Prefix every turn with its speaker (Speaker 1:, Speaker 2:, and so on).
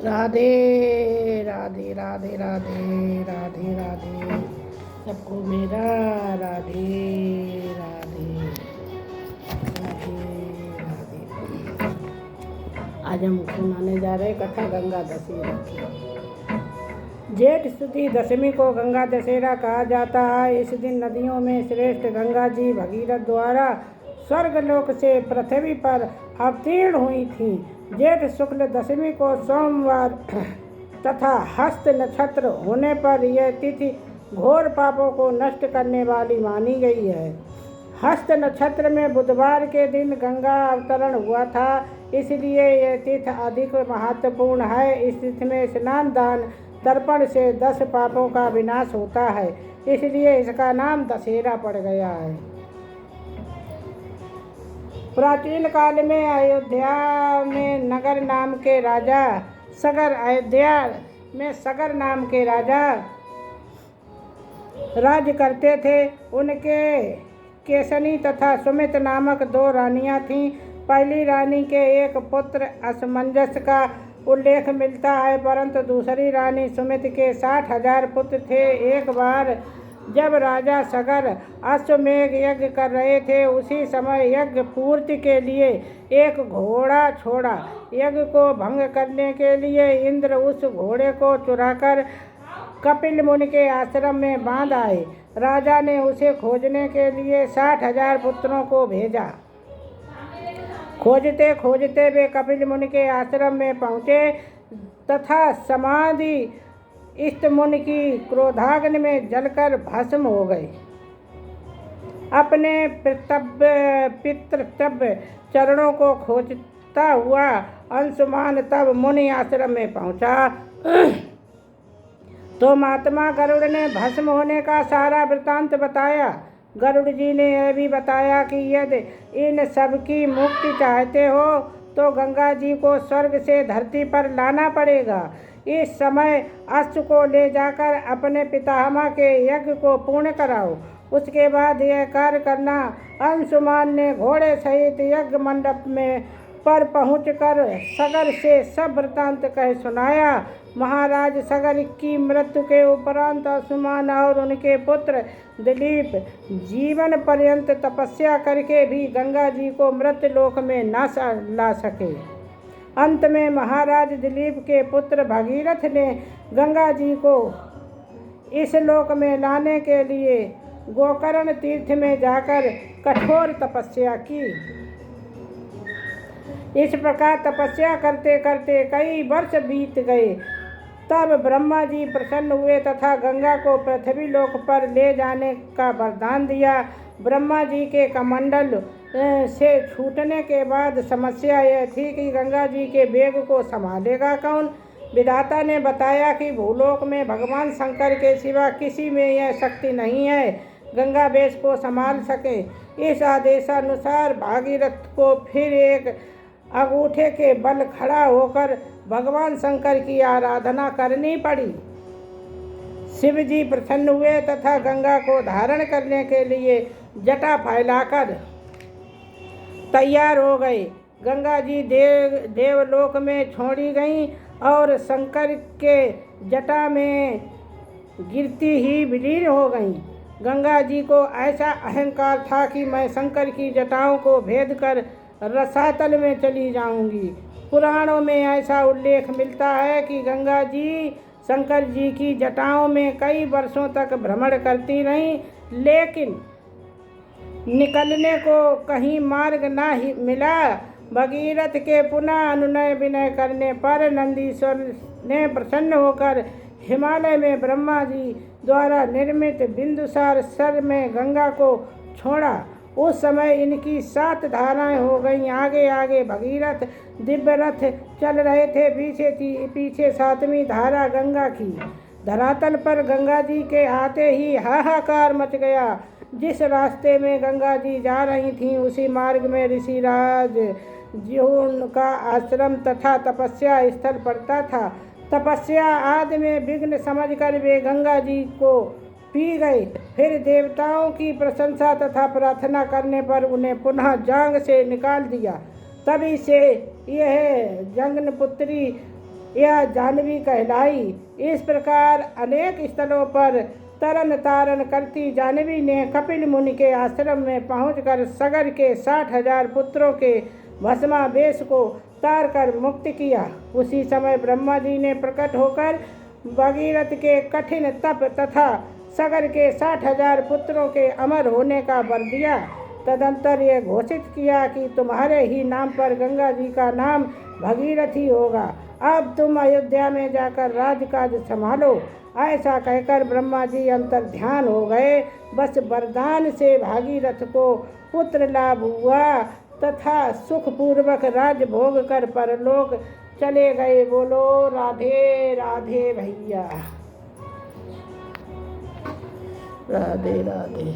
Speaker 1: राधे राधे राधे राधे राधे राधे सबको मेरा राधे राधे राधे राधे। आज हम सुनाने जा रहे कथा गंगा दशहरा की। जेठ शुद्धि दशमी को गंगा दशहरा कहा जाता है। इस दिन नदियों में श्रेष्ठ गंगा जी भगीरथ द्वारा स्वर्गलोक से पृथ्वी पर अवतीर्ण हुई थी। जेठ शुक्ल दशमी को सोमवार तथा हस्त नक्षत्र होने पर यह तिथि घोर पापों को नष्ट करने वाली मानी गई है। हस्त नक्षत्र में बुधवार के दिन गंगा अवतरण हुआ था, इसलिए यह तिथि अधिक महत्वपूर्ण है। इस तिथि में स्नान दान तर्पण से 10 पापों का विनाश होता है, इसलिए इसका नाम दशहरा पड़ गया है। प्राचीन काल में अयोध्या में सगर नाम के राजा राज्य करते थे। उनके केसनी तथा सुमित नामक 2 रानियां थीं। पहली रानी के एक पुत्र असमंजस का उल्लेख मिलता है, परंतु दूसरी रानी सुमित के 60,000 पुत्र थे। एक बार जब राजा सगर अश्वमेघ यज्ञ कर रहे थे, उसी समय यज्ञ पूर्ति के लिए एक घोड़ा छोड़ा। यज्ञ को भंग करने के लिए इंद्र उस घोड़े को चुराकर कपिल मुनि के आश्रम में बांध आए। राजा ने उसे खोजने के लिए 60,000 पुत्रों को भेजा। खोजते खोजते वे कपिल मुनि के आश्रम में पहुँचे तथा समाधि इष्ट मुनि की क्रोधाग्नि में जलकर भस्म हो गए। अपने पितृव्य चरणों को खोजता हुआ अंशुमान तब मुनि आश्रम में पहुंचा तो महात्मा गरुड़ ने भस्म होने का सारा वृतांत बताया। गरुड़ जी ने यह भी बताया कि यदि इन सब की मुक्ति चाहते हो तो गंगा जी को स्वर्ग से धरती पर लाना पड़ेगा। इस समय अश्व को ले जाकर अपने पितामह के यज्ञ को पूर्ण कराओ, उसके बाद यह कार्य करना। अंशुमान ने घोड़े सहित यज्ञ मंडप में पर पहुंचकर सगर से सब वृतांत कह सुनाया। महाराज सगर की मृत्यु के उपरांत अंशुमान और उनके पुत्र दिलीप जीवन पर्यंत तपस्या करके भी गंगा जी को मृत्यु लोक में न ला सके। अंत में महाराज दिलीप के पुत्र भगीरथ ने गंगा जी को इस लोक में लाने के लिए गोकर्ण तीर्थ में जाकर कठोर तपस्या की। इस प्रकार तपस्या करते करते कई वर्ष बीत गए। तब ब्रह्मा जी प्रसन्न हुए तथा गंगा को पृथ्वी लोक पर ले जाने का वरदान दिया। ब्रह्मा जी के कमंडल से छूटने के बाद समस्या यह थी कि गंगा जी के वेग को संभालेगा कौन। विधाता ने बताया कि भूलोक में भगवान शंकर के सिवा किसी में यह शक्ति नहीं है गंगा वेश को संभाल सके। इस आदेशानुसार भागीरथ को फिर एक अंगूठे के बल खड़ा होकर भगवान शंकर की आराधना करनी पड़ी। शिव जी प्रसन्न हुए तथा गंगा को धारण करने के लिए जटा फैलाकर तैयार हो गए। गंगा जी देवलोक में छोड़ी गईं और शंकर के जटा में गिरती ही विलीन हो गईं। गंगा जी को ऐसा अहंकार था कि मैं शंकर की जटाओं को भेद कर रसातल में चली जाऊंगी। पुराणों में ऐसा उल्लेख मिलता है कि गंगा जी शंकर जी की जटाओं में कई वर्षों तक भ्रमण करती रहीं, लेकिन निकलने को कहीं मार्ग ना ही मिला। भगीरथ के पुनः अनुनय विनय करने पर नंदीश्वर ने प्रसन्न होकर हिमालय में ब्रह्मा जी द्वारा निर्मित बिंदुसार सर में गंगा को छोड़ा। उस समय इनकी 7 धाराएं हो गईं। आगे आगे भगीरथ दिव्य रथ चल रहे थे, पीछे 7वीं धारा गंगा की। धरातल पर गंगा जी के आते ही हाहाकार मच गया। जिस रास्ते में गंगा जी जा रही थीं उसी मार्ग में ऋषिराज ज्योन का आश्रम तथा तपस्या स्थल पड़ता था। तपस्या आदि में विघ्न समझकर वे गंगा जी को पी गए। फिर देवताओं की प्रशंसा तथा प्रार्थना करने पर उन्हें पुनः जांग से निकाल दिया। तभी से यह जंगनपुत्री यह जाह्नवी कहलाई। इस प्रकार अनेक स्थलों पर तरन तारण करती जाह्नवी ने कपिल मुनि के आश्रम में पहुंचकर सगर के 60,000 पुत्रों के भस्मावेश को तार कर मुक्त किया। उसी समय ब्रह्मा जी ने प्रकट होकर भगीरथ के कठिन तप तथा सगर के 60,000 पुत्रों के अमर होने का वर दिया। तदंतर ये घोषित किया कि तुम्हारे ही नाम पर गंगा जी का नाम भगीरथ ही होगा। अब तुम अयोध्या में जाकर राजकाज संभालो। ऐसा कहकर ब्रह्मा जी अंतर ध्यान हो गए। बस वरदान से भागीरथ को पुत्र लाभ हुआ तथा सुखपूर्वक राज्य भोग कर परलोक चले गए। बोलो राधे राधे भैया, राधे राधे।